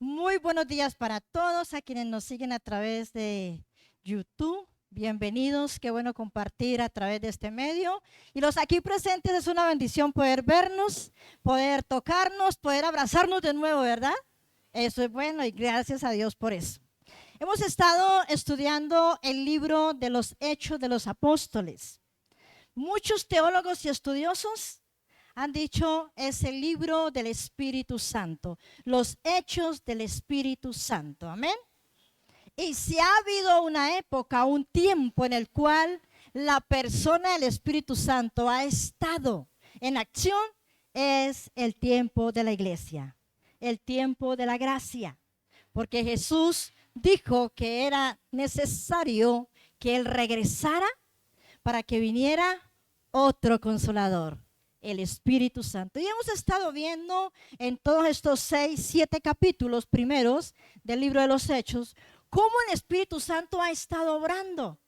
Muy buenos días para todos a quienes nos siguen a través de YouTube. Bienvenidos, qué bueno compartir a través de este medio. Y los aquí presentes es una bendición poder vernos, poder tocarnos, poder abrazarnos de nuevo, ¿verdad? Eso es bueno y gracias a Dios por eso. Hemos estado estudiando el libro de los Hechos de los Apóstoles. Muchos teólogos y estudiosos han dicho es el libro del Espíritu Santo, los Hechos del Espíritu Santo, amén. Y si ha habido una época, un tiempo en el cual la persona del Espíritu Santo ha estado en acción, es el tiempo de la iglesia, el tiempo de la gracia, porque Jesús dijo que era necesario que Él regresara para que viniera otro consolador, el Espíritu Santo. Y hemos estado viendo en todos estos 6, 7 capítulos primeros del libro de los Hechos, cómo el Espíritu Santo ha estado obrando,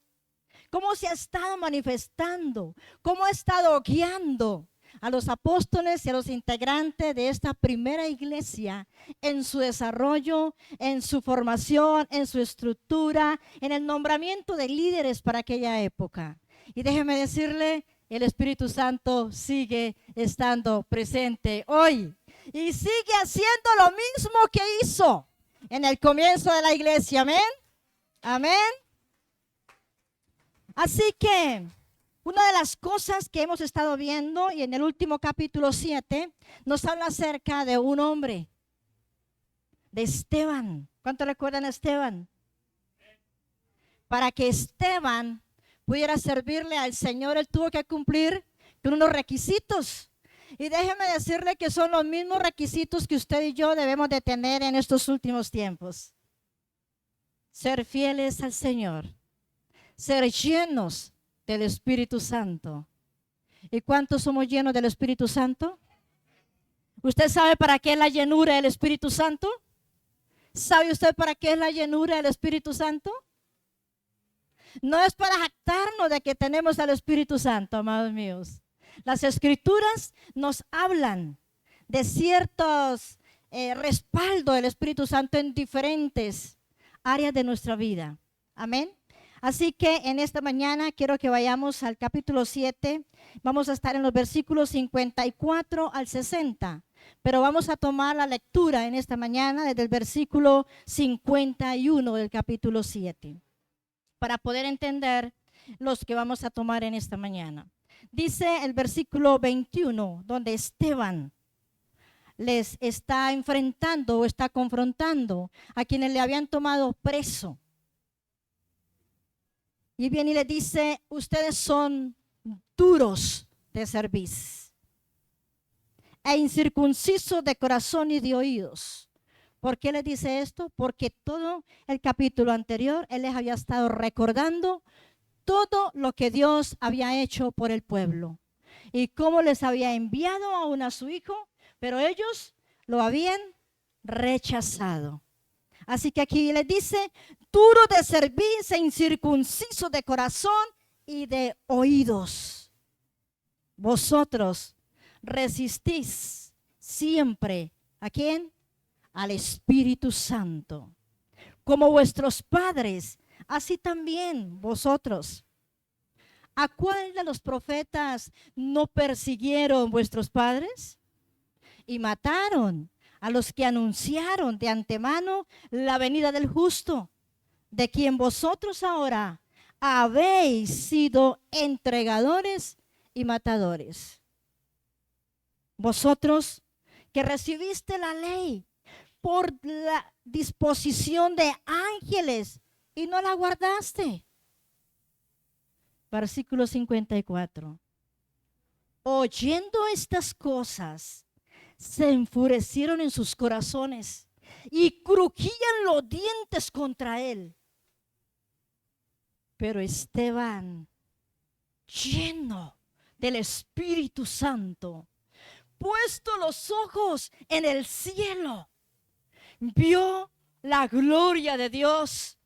cómo se ha estado manifestando, cómo ha estado guiando a los apóstoles y a los integrantes de esta primera iglesia en su desarrollo, en su formación, en su estructura, en el nombramiento de líderes para aquella época. Y déjeme decirle, el Espíritu Santo sigue estando presente hoy y sigue haciendo lo mismo que hizo en el comienzo de la iglesia, amén, amén. Así que una de las cosas que hemos estado viendo, y en el último capítulo 7, nos habla acerca de un hombre, de Esteban. ¿Cuánto recuerdan a Esteban? Para que Esteban pudiera servirle al Señor, él tuvo que cumplir con unos requisitos. Y déjeme decirle que son los mismos requisitos que usted y yo debemos de tener en estos últimos tiempos. Ser fieles al Señor, ser llenos del Espíritu Santo. ¿Y cuántos somos llenos del Espíritu Santo? ¿Usted sabe para qué es la llenura del Espíritu Santo? ¿Sabe usted para qué es la llenura del Espíritu Santo? No es para jactarnos de que tenemos al Espíritu Santo, amados míos. Las Escrituras nos hablan de ciertos respaldos del Espíritu Santo en diferentes áreas de nuestra vida. Amén. Así que en esta mañana quiero que vayamos al capítulo 7. Vamos a estar en los versículos 54 al 60. Pero vamos a tomar la lectura en esta mañana desde el versículo 51 del capítulo 7. Para poder entender los que vamos a tomar en esta mañana. Dice el versículo 21, donde Esteban les está enfrentando o está confrontando a quienes le habían tomado preso. Y viene y le dice, ustedes son duros de cerviz e incircuncisos de corazón y de oídos. ¿Por qué les dice esto? Porque todo el capítulo anterior, él les había estado recordando todo lo que Dios había hecho por el pueblo y cómo les había enviado aún a su hijo, pero ellos lo habían rechazado. Así que aquí les dice, duro de cerviz e incircunciso de corazón y de oídos. Vosotros resistís siempre, ¿a quién? Al Espíritu Santo. Como vuestros padres, así también vosotros. ¿A cuál de los profetas no persiguieron vuestros padres? Y mataron a los que anunciaron de antemano la venida del justo, de quien vosotros ahora habéis sido entregadores y matadores. Vosotros que recibiste la ley por la disposición de ángeles y no la guardaste. Versículo 54. Oyendo estas cosas, se enfurecieron en sus corazones y crujían los dientes contra él. Pero Esteban, lleno del Espíritu Santo, puesto los ojos en el cielo, vio la gloria de Dios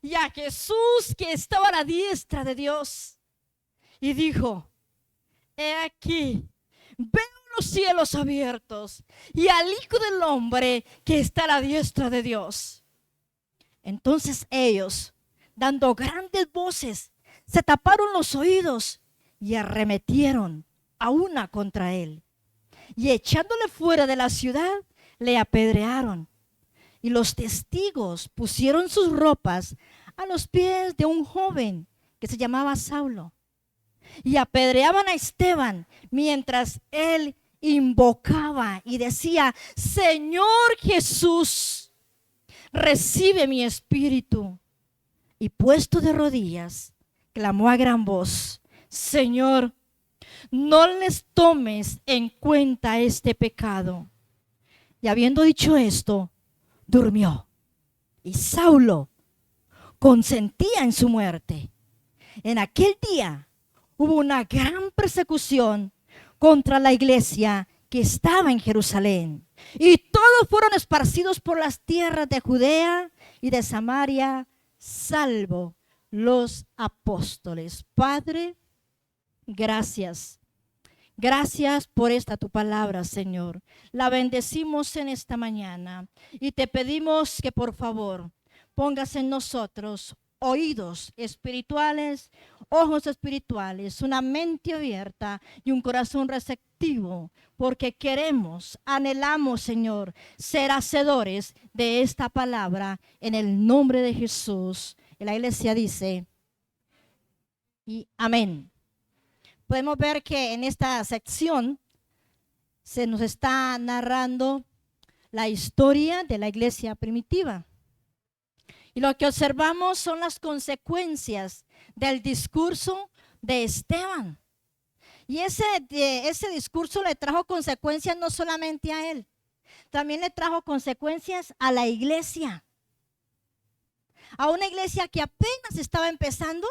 y a Jesús que estaba a la diestra de Dios y dijo, he aquí, veo los cielos abiertos y al Hijo del Hombre que está a la diestra de Dios. Entonces ellos, dando grandes voces, se taparon los oídos y arremetieron a una contra él. Y echándole fuera de la ciudad, le apedrearon. Y los testigos pusieron sus ropas a los pies de un joven que se llamaba Saulo. Y apedreaban a Esteban mientras él invocaba y decía: Señor Jesús, recibe mi espíritu. Y puesto de rodillas, clamó a gran voz: Señor, no les tomes en cuenta este pecado. Y habiendo dicho esto, durmió. Y Saulo consentía en su muerte. En aquel día hubo una gran persecución contra la iglesia que estaba en Jerusalén. Y todos fueron esparcidos por las tierras de Judea y de Samaria, salvo los apóstoles. Padre, gracias. Gracias por esta tu palabra, Señor. La bendecimos en esta mañana y te pedimos que por favor pongas en nosotros oídos espirituales, ojos espirituales, una mente abierta y un corazón receptivo, porque queremos, anhelamos, Señor, ser hacedores de esta palabra en el nombre de Jesús. Y la iglesia dice, y amén. Podemos ver que en esta sección se nos está narrando la historia de la iglesia primitiva. Y lo que observamos son las consecuencias del discurso de Esteban. Y ese discurso le trajo consecuencias no solamente a él, también le trajo consecuencias a la iglesia. A una iglesia que apenas estaba empezando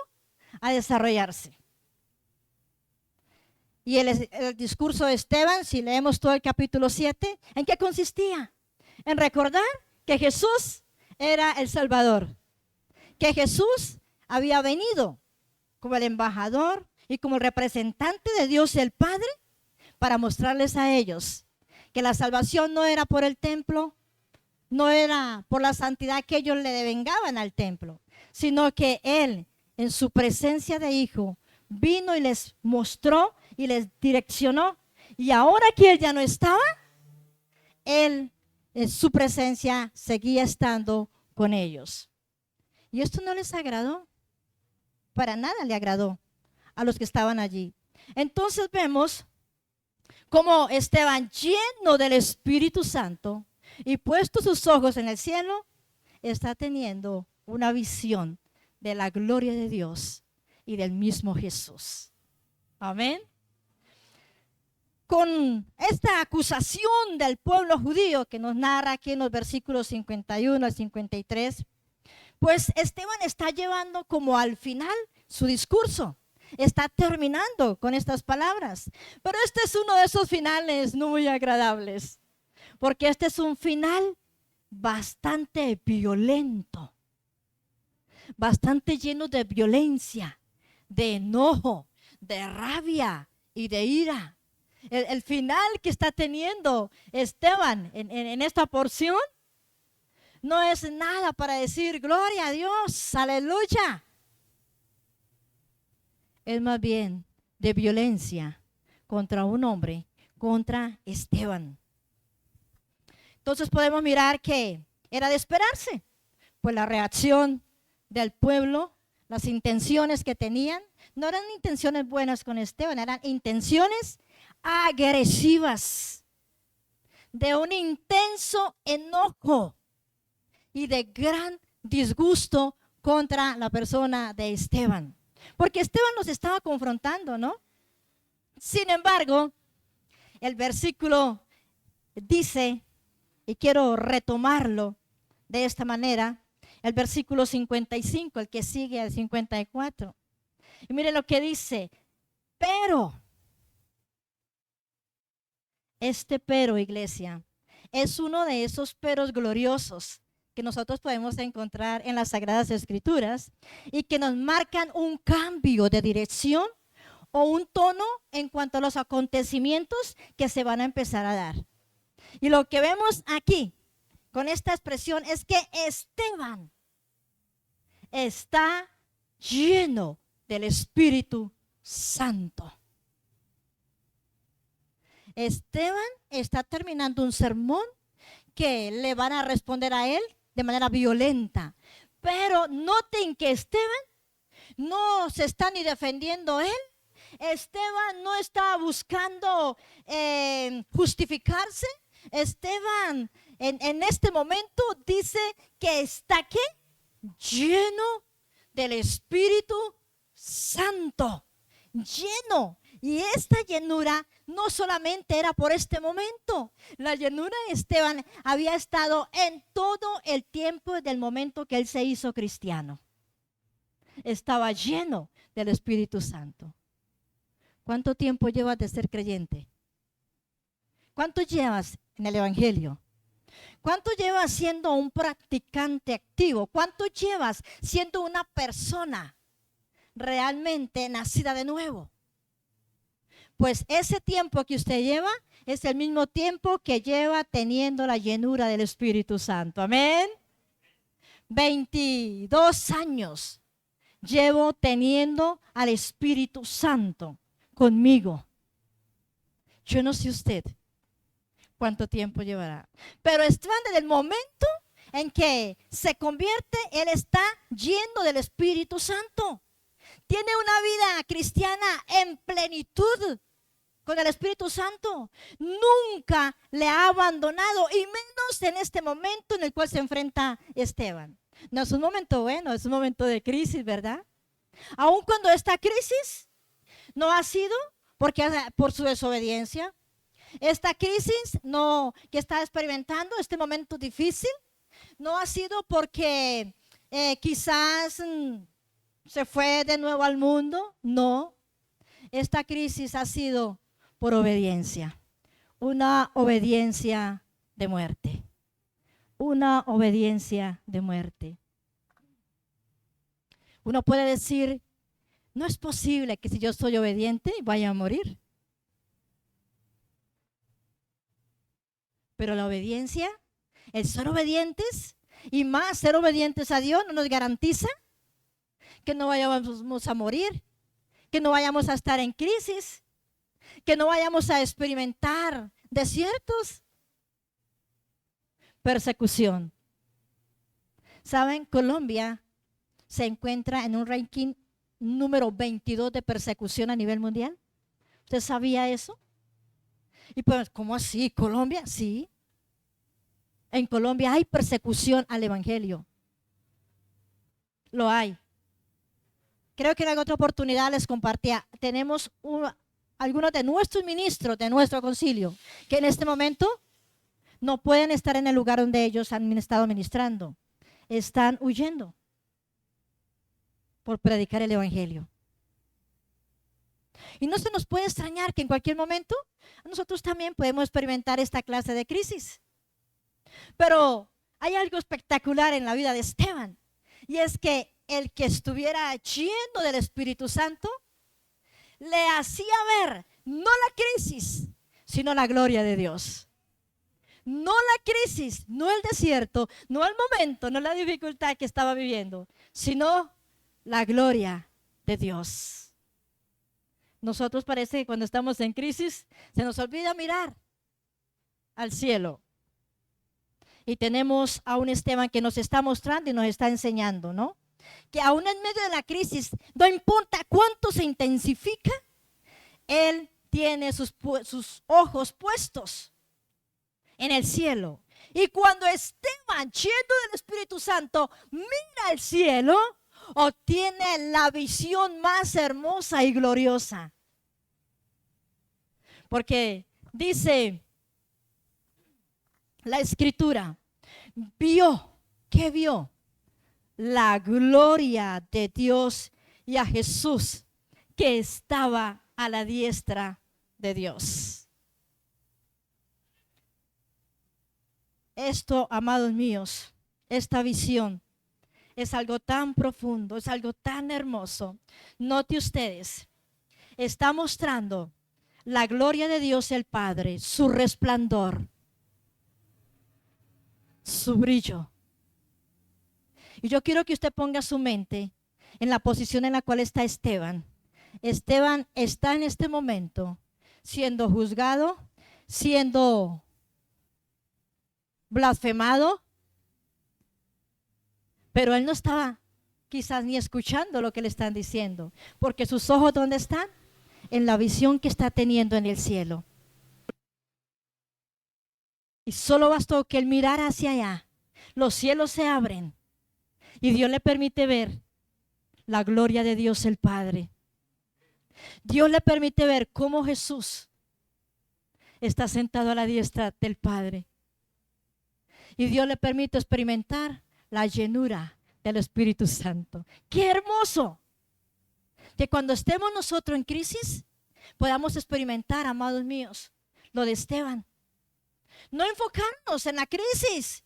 a desarrollarse. Y el discurso de Esteban, si leemos todo el capítulo 7, ¿en qué consistía? En recordar que Jesús era el Salvador, que Jesús había venido como el embajador y como el representante de Dios el Padre para mostrarles a ellos que la salvación no era por el templo, no era por la santidad que ellos le devengaban al templo, sino que Él en su presencia de Hijo vino y les mostró y les direccionó. Y ahora que Él ya no estaba, Él en su presencia seguía estando con ellos. Y esto no les agradó, para nada le agradó a los que estaban allí. Entonces vemos cómo Esteban, lleno del Espíritu Santo y puesto sus ojos en el cielo, está teniendo una visión de la gloria de Dios y del mismo Jesús. Amén. Con esta acusación del pueblo judío que nos narra aquí en los versículos 51 al 53, pues Esteban está llevando como al final su discurso. Está terminando con estas palabras. Pero este es uno de esos finales no muy agradables, porque este es un final bastante violento, bastante lleno de violencia, de enojo, de rabia y de ira. El final que está teniendo Esteban en esta porción no es nada para decir gloria a Dios, aleluya. Es más bien de violencia contra un hombre, contra Esteban. Entonces podemos mirar que era de esperarse, pues la reacción del pueblo, las intenciones que tenían, no eran intenciones buenas con Esteban, eran intenciones agresivas, de un intenso enojo y de gran disgusto contra la persona de Esteban. Porque Esteban los estaba confrontando, ¿no? Sin embargo, el versículo dice, y quiero retomarlo de esta manera, el versículo 55, el que sigue al 54. Y mire lo que dice, pero, este pero, iglesia, es uno de esos peros gloriosos que nosotros podemos encontrar en las Sagradas Escrituras y que nos marcan un cambio de dirección o un tono en cuanto a los acontecimientos que se van a empezar a dar. Y lo que vemos aquí con esta expresión es que Esteban está lleno del Espíritu Santo. Esteban está terminando un sermón que le van a responder a él de manera violenta. Pero noten que Esteban no se está ni defendiendo él. Esteban no está buscando justificarse. Esteban en este momento dice que está ¿qué? Lleno del Espíritu Santo. Lleno. Y esta llenura no solamente era por este momento. La llenura de Esteban había estado en todo el tiempo del momento que él se hizo cristiano. Estaba lleno del Espíritu Santo. ¿Cuánto tiempo llevas de ser creyente? ¿Cuánto llevas en el Evangelio? ¿Cuánto llevas siendo un practicante activo? ¿Cuánto llevas siendo una persona realmente nacida de nuevo? Pues ese tiempo que usted lleva es el mismo tiempo que lleva teniendo la llenura del Espíritu Santo. Amén. 22 años llevo teniendo al Espíritu Santo conmigo. Yo no sé usted cuánto tiempo llevará, pero Esteban, desde el momento en que se convierte, él está lleno del Espíritu Santo. Tiene una vida cristiana en plenitud con el Espíritu Santo. Nunca le ha abandonado, y menos en este momento en el cual se enfrenta Esteban. No es un momento bueno, es un momento de crisis, ¿verdad? Aun cuando esta crisis no ha sido por su desobediencia. Esta crisis que está experimentando, este momento difícil, no ha sido porque quizás se fue de nuevo al mundo. No, esta crisis ha sido por obediencia, una obediencia de muerte, una obediencia de muerte. Uno puede decir, no es posible que si yo soy obediente vaya a morir. Pero la obediencia, el ser obedientes y más ser obedientes a Dios, no nos garantiza que no vayamos a morir, que no vayamos a estar en crisis, que no vayamos a experimentar desiertos, persecución. ¿Saben? Colombia se encuentra en un ranking número 22 de persecución a nivel mundial. ¿Usted sabía eso? Y pues, ¿cómo así? ¿Colombia? Sí. En Colombia hay persecución al Evangelio. Lo hay. Creo que en otra oportunidad les compartía. Tenemos algunos de nuestros ministros de nuestro concilio que en este momento no pueden estar en el lugar donde ellos han estado ministrando. Están huyendo por predicar el Evangelio. Y no se nos puede extrañar que en cualquier momento nosotros también podemos experimentar esta clase de crisis. Pero hay algo espectacular en la vida de Esteban, y es que el que estuviera lleno del Espíritu Santo le hacía ver no la crisis, sino la gloria de Dios. No la crisis, no el desierto, no el momento, no la dificultad que estaba viviendo, sino la gloria de Dios. Nosotros parece que cuando estamos en crisis se nos olvida mirar al cielo. Y tenemos a un Esteban que nos está mostrando y nos está enseñando, ¿no? Que aún en medio de la crisis, no importa cuánto se intensifica, él tiene sus ojos puestos en el cielo. Y cuando Esteban, lleno del Espíritu Santo, mira al cielo, obtiene la visión más hermosa y gloriosa. Porque dice la Escritura, ¿qué vio? La gloria de Dios y a Jesús que estaba a la diestra de Dios. Esto, amados míos, esta visión es algo tan profundo, es algo tan hermoso. Note ustedes, está mostrando la gloria de Dios el Padre, su resplandor, su brillo. Y yo quiero que usted ponga su mente en la posición en la cual está Esteban. Esteban está en este momento siendo juzgado, siendo blasfemado, pero él no estaba quizás ni escuchando lo que le están diciendo, porque sus ojos, ¿dónde están? En la visión que está teniendo en el cielo. Y solo bastó que él mirara hacia allá, los cielos se abren y Dios le permite ver la gloria de Dios el Padre. Dios le permite ver cómo Jesús está sentado a la diestra del Padre. Y Dios le permite experimentar la llenura del Espíritu Santo. ¡Qué hermoso! Que cuando estemos nosotros en crisis, podamos experimentar, amados míos, lo de Esteban. No enfocarnos en la crisis.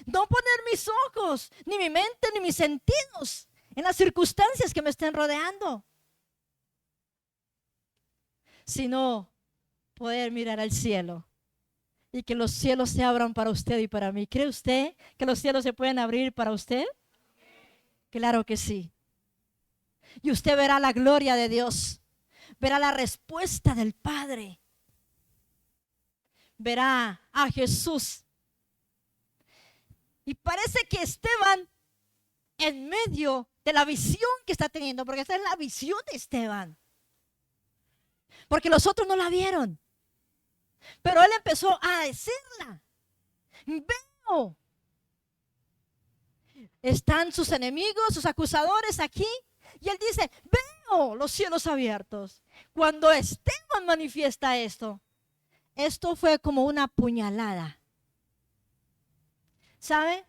No poner mis ojos, ni mi mente, ni mis sentidos en las circunstancias que me estén rodeando. Sino poder mirar al cielo y que los cielos se abran para usted y para mí. ¿Cree usted que los cielos se pueden abrir para usted? Claro que sí. Y usted verá la gloria de Dios, verá la respuesta del Padre, verá a Jesús. Y parece que Esteban, en medio de la visión que está teniendo, porque esta es la visión de Esteban, porque los otros no la vieron, pero él empezó a decirla. Veo, están sus enemigos, sus acusadores aquí, y él dice, veo los cielos abiertos. Cuando Esteban manifiesta esto, esto fue como una puñalada. ¿Sabe?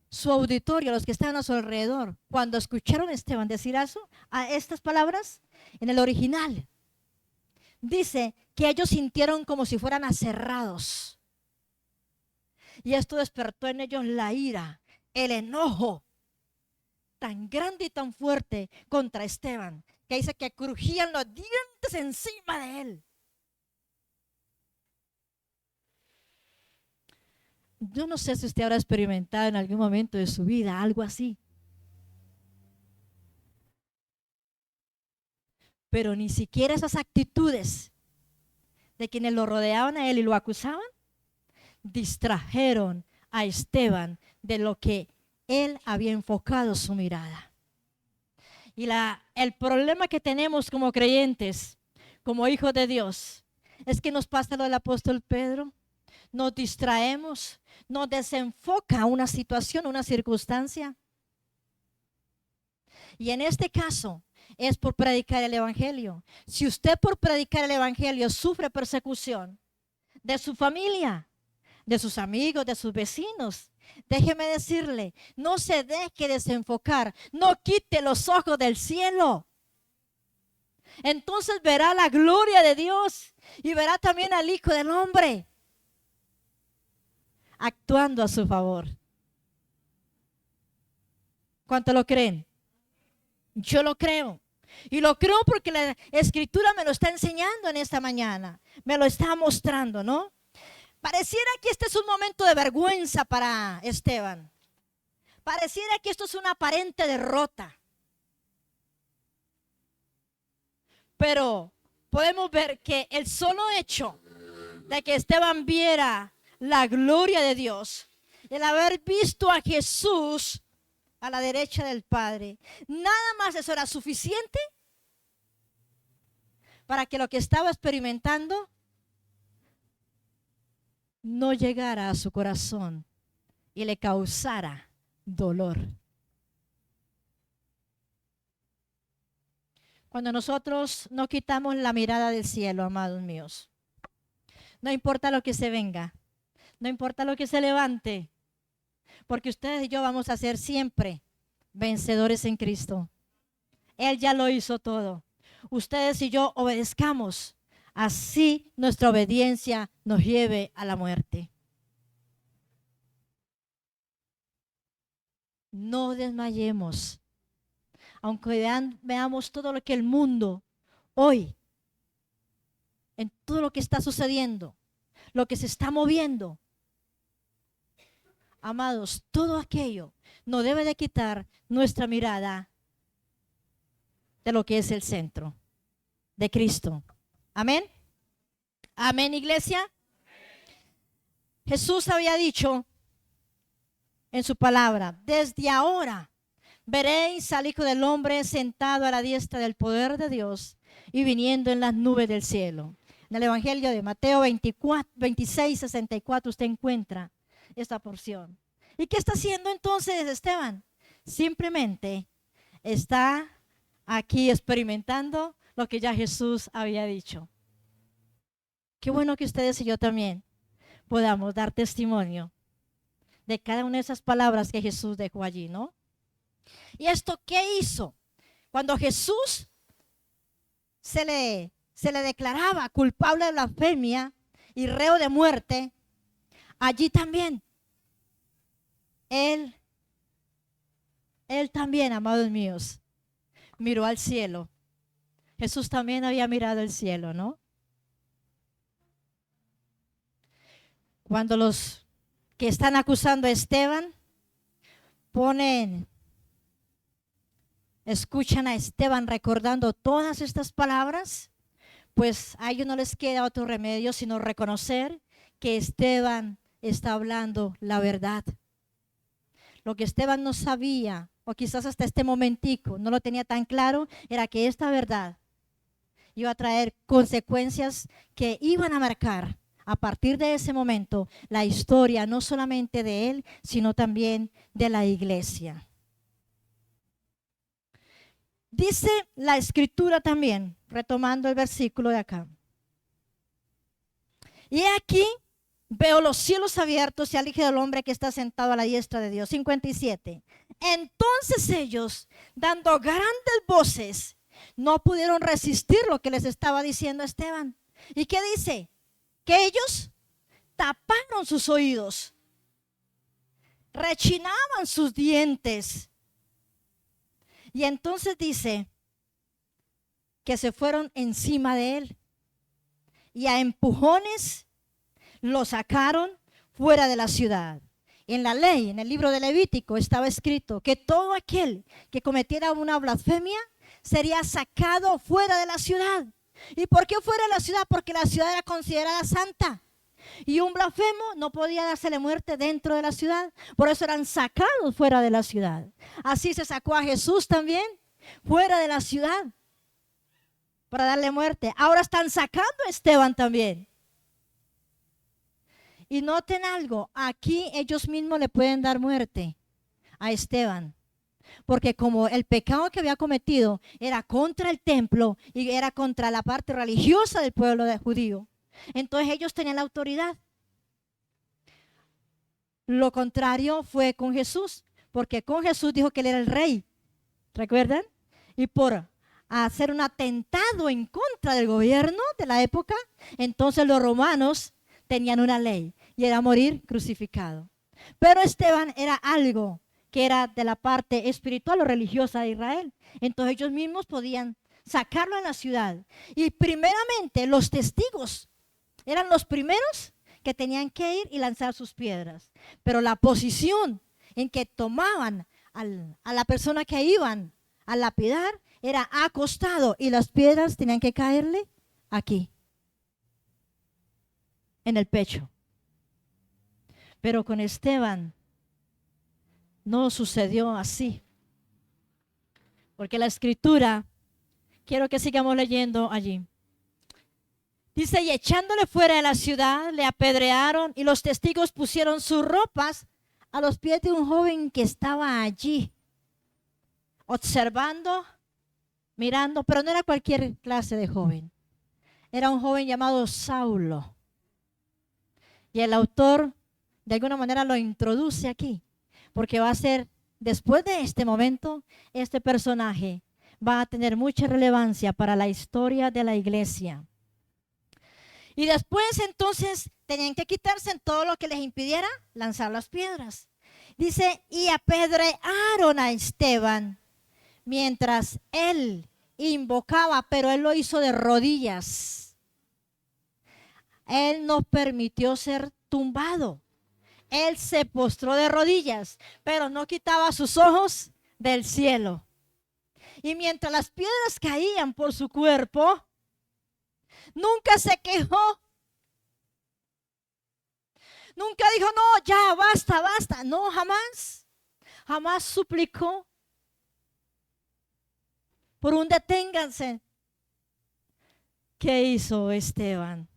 Su auditorio, los que estaban a su alrededor, cuando escucharon a Esteban decir eso, a estas palabras, en el original, dice que ellos sintieron como si fueran aserrados. Y esto despertó en ellos la ira, el enojo tan grande y tan fuerte contra Esteban, que dice que crujían los dientes encima de él. Yo no sé si usted habrá experimentado en algún momento de su vida algo así. Pero ni siquiera esas actitudes de quienes lo rodeaban a él y lo acusaban, distrajeron a Esteban de lo que él había enfocado su mirada. Y el problema que tenemos como creyentes, como hijos de Dios, es que nos pasa lo del apóstol Pedro. Nos distraemos, nos desenfoca una situación, una circunstancia. Y en este caso es por predicar el evangelio. Si usted por predicar el evangelio sufre persecución de su familia, de sus amigos, de sus vecinos, déjeme decirle, no se deje desenfocar, no quite los ojos del cielo. Entonces verá la gloria de Dios y verá también al Hijo del Hombre actuando a su favor. ¿Cuánto lo creen? Yo lo creo. Y lo creo porque la Escritura me lo está enseñando en esta mañana. Me lo está mostrando, ¿no? Pareciera que este es un momento de vergüenza para Esteban. Pareciera que esto es una aparente derrota. Pero podemos ver que el solo hecho de que Esteban viera la gloria de Dios, el haber visto a Jesús a la derecha del Padre, nada más eso era suficiente para que lo que estaba experimentando no llegara a su corazón y le causara dolor. Cuando nosotros no quitamos la mirada del cielo, amados míos, no importa lo que se venga, no importa lo que se levante, porque ustedes y yo vamos a ser siempre vencedores en Cristo. Él ya lo hizo todo. Ustedes y yo obedezcamos, así nuestra obediencia nos lleve a la muerte. No desmayemos, aunque veamos todo lo que el mundo hoy, en todo lo que está sucediendo, lo que se está moviendo, amados, todo aquello no debe de quitar nuestra mirada de lo que es el centro de Cristo. Amén. Amén, iglesia. Jesús había dicho en su palabra: desde ahora veréis al Hijo del Hombre sentado a la diestra del poder de Dios y viniendo en las nubes del cielo. En el Evangelio de Mateo 26, 64 usted encuentra esta porción. ¿Y qué está haciendo entonces Esteban? Simplemente está aquí experimentando lo que ya Jesús había dicho. Qué bueno que ustedes y yo también podamos dar testimonio de cada una de esas palabras que Jesús dejó allí, ¿no? ¿Y esto qué hizo? Cuando Jesús se le declaraba culpable de blasfemia y reo de muerte, allí también él también, amados míos, miró al cielo. Jesús también había mirado el cielo, ¿no? Cuando los que están acusando a Esteban escuchan a Esteban recordando todas estas palabras, pues a ellos no les queda otro remedio sino reconocer que Esteban está hablando la verdad. Lo que Esteban no sabía, o quizás hasta este momentico no lo tenía tan claro, era que esta verdad iba a traer consecuencias que iban a marcar a partir de ese momento la historia no solamente de él, sino también de la iglesia. Dice la escritura también, retomando el versículo de acá: y aquí veo los cielos abiertos y al Hijo del Hombre que está sentado a la diestra de Dios. 57. Entonces ellos, dando grandes voces, no pudieron resistir lo que les estaba diciendo Esteban. ¿Y qué dice? Que ellos taparon sus oídos, rechinaban sus dientes. Y entonces dice que se fueron encima de él y a empujones lo sacaron fuera de la ciudad. En la ley, en el libro de Levítico, estaba escrito que todo aquel que cometiera una blasfemia sería sacado fuera de la ciudad. ¿Y por qué fuera de la ciudad? Porque la ciudad era considerada santa y un blasfemo no podía dársele muerte dentro de la ciudad. Por eso eran sacados fuera de la ciudad. Así se sacó a Jesús también fuera de la ciudad para darle muerte. Ahora están sacando a Esteban también. Y noten algo, aquí ellos mismos le pueden dar muerte a Esteban, porque como el pecado que había cometido era contra el templo y era contra la parte religiosa del pueblo judío, entonces ellos tenían la autoridad. Lo contrario fue con Jesús, porque con Jesús dijo que él era el rey, ¿recuerdan? Y por hacer un atentado en contra del gobierno de la época, entonces los romanos tenían una ley y era morir crucificado. Pero Esteban era algo que era de la parte espiritual o religiosa de Israel. Entonces ellos mismos podían sacarlo de la ciudad. Y primeramente los testigos eran los primeros que tenían que ir y lanzar sus piedras. Pero la posición en que tomaban a la persona que iban a lapidar era acostado y las piedras tenían que caerle aquí, en el pecho. Pero con Esteban no sucedió así, porque la escritura, quiero que sigamos leyendo allí. Dice, y echándole fuera de la ciudad, le apedrearon y los testigos pusieron sus ropas a los pies de un joven que estaba allí, observando, mirando, pero no era cualquier clase de joven. Era un joven llamado Saulo. Y el autor de alguna manera lo introduce aquí, porque va a ser, después de este momento, este personaje va a tener mucha relevancia para la historia de la iglesia. Y después entonces tenían que quitarse en todo lo que les impidiera lanzar las piedras. Dice, y apedrearon a Esteban mientras él invocaba, pero él lo hizo de rodillas. Él no permitió ser tumbado. Él se postró de rodillas, pero no quitaba sus ojos del cielo. Y mientras las piedras caían por su cuerpo, nunca se quejó. Nunca dijo, no, ya, basta, basta. No, jamás. Jamás suplicó por un deténganse. ¿Qué hizo Esteban?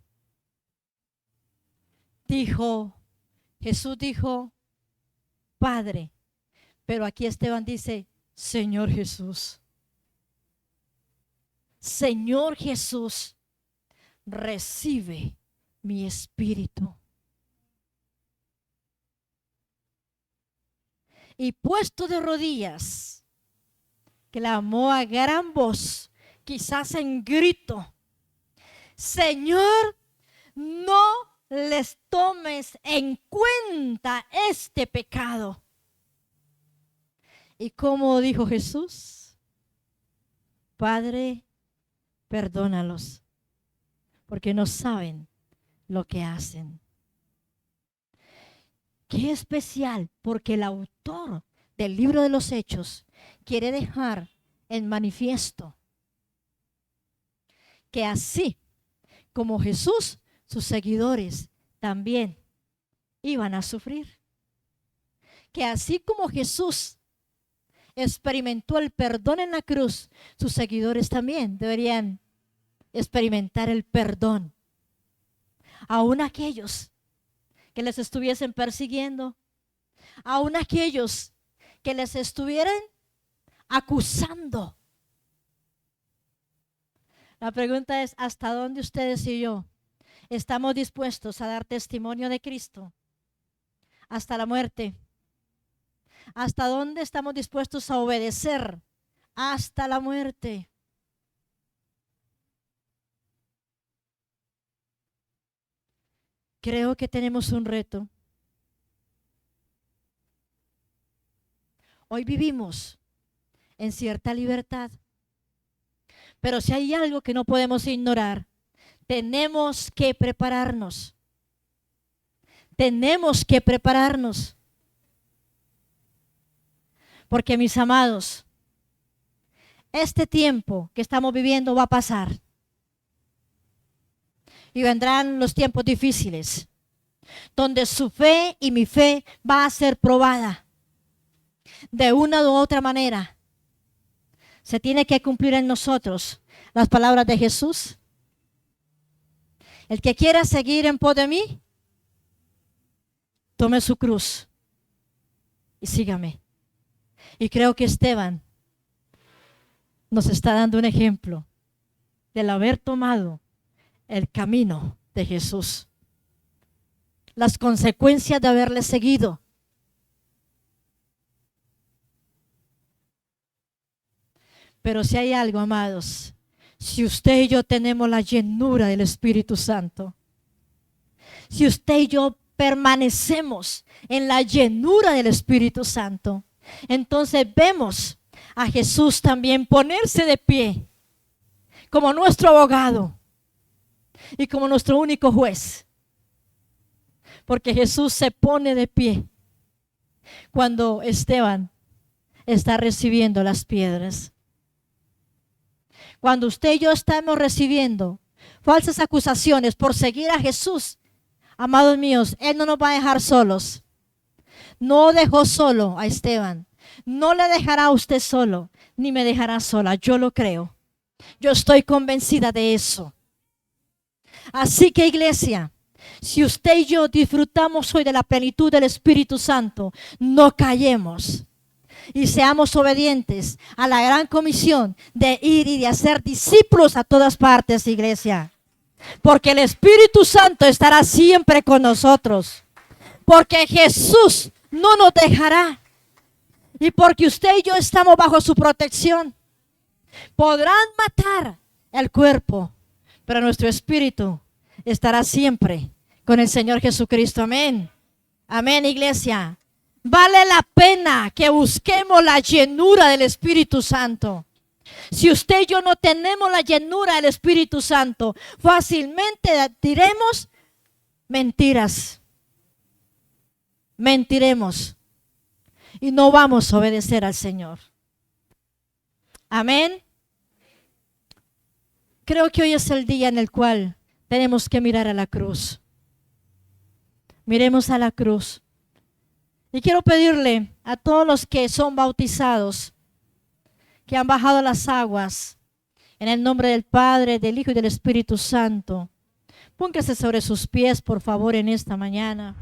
Jesús dijo, Padre. Pero aquí Esteban dice, Señor Jesús. Señor Jesús, recibe mi espíritu. Y puesto de rodillas, clamó a gran voz, quizás en grito, Señor, no les tomes en cuenta este pecado. ¿Y cómo dijo Jesús? Padre, perdónalos, porque no saben lo que hacen. Qué especial, porque el autor del libro de los Hechos quiere dejar en manifiesto que así como Jesús, sus seguidores también iban a sufrir. Que así como Jesús experimentó el perdón en la cruz, sus seguidores también deberían experimentar el perdón. Aún aquellos que les estuviesen persiguiendo, aún aquellos que les estuvieran acusando. La pregunta es, ¿hasta dónde ustedes y yo estamos dispuestos a dar testimonio de Cristo? Hasta la muerte. ¿Hasta dónde estamos dispuestos a obedecer? Hasta la muerte. Creo que tenemos un reto. Hoy vivimos en cierta libertad, pero si hay algo que no podemos ignorar, tenemos que prepararnos. Tenemos que prepararnos. Porque, mis amados, este tiempo que estamos viviendo va a pasar. Y vendrán los tiempos difíciles, donde su fe y mi fe va a ser probada. De una u otra manera, se tiene que cumplir en nosotros las palabras de Jesús. El que quiera seguir en pos de mí, tome su cruz y sígame. Y creo que Esteban nos está dando un ejemplo del haber tomado el camino de Jesús, las consecuencias de haberle seguido. Pero si hay algo, amados, si usted y yo tenemos la llenura del Espíritu Santo, si usted y yo permanecemos en la llenura del Espíritu Santo, entonces vemos a Jesús también ponerse de pie como nuestro abogado y como nuestro único juez. Porque Jesús se pone de pie cuando Esteban está recibiendo las piedras. Cuando usted y yo estamos recibiendo falsas acusaciones por seguir a Jesús, amados míos, Él no nos va a dejar solos. No dejó solo a Esteban. No le dejará a usted solo, ni me dejará sola. Yo lo creo. Yo estoy convencida de eso. Así que, iglesia, si usted y yo disfrutamos hoy de la plenitud del Espíritu Santo, no callemos y seamos obedientes a la gran comisión de ir y de hacer discípulos a todas partes, iglesia. Porque el Espíritu Santo estará siempre con nosotros. Porque Jesús no nos dejará. Y porque usted y yo estamos bajo su protección. Podrán matar el cuerpo, pero nuestro espíritu estará siempre con el Señor Jesucristo. Amén. Amén, iglesia. Vale la pena que busquemos la llenura del Espíritu Santo. Si usted y yo no tenemos la llenura del Espíritu Santo, fácilmente diremos mentiras. Mentiremos y no vamos a obedecer al Señor. Amén. Creo que hoy es el día en el cual tenemos que mirar a la cruz. Miremos a la cruz. Y quiero pedirle a todos los que son bautizados, que han bajado las aguas, en el nombre del Padre, del Hijo y del Espíritu Santo, póngase sobre sus pies, por favor, en esta mañana.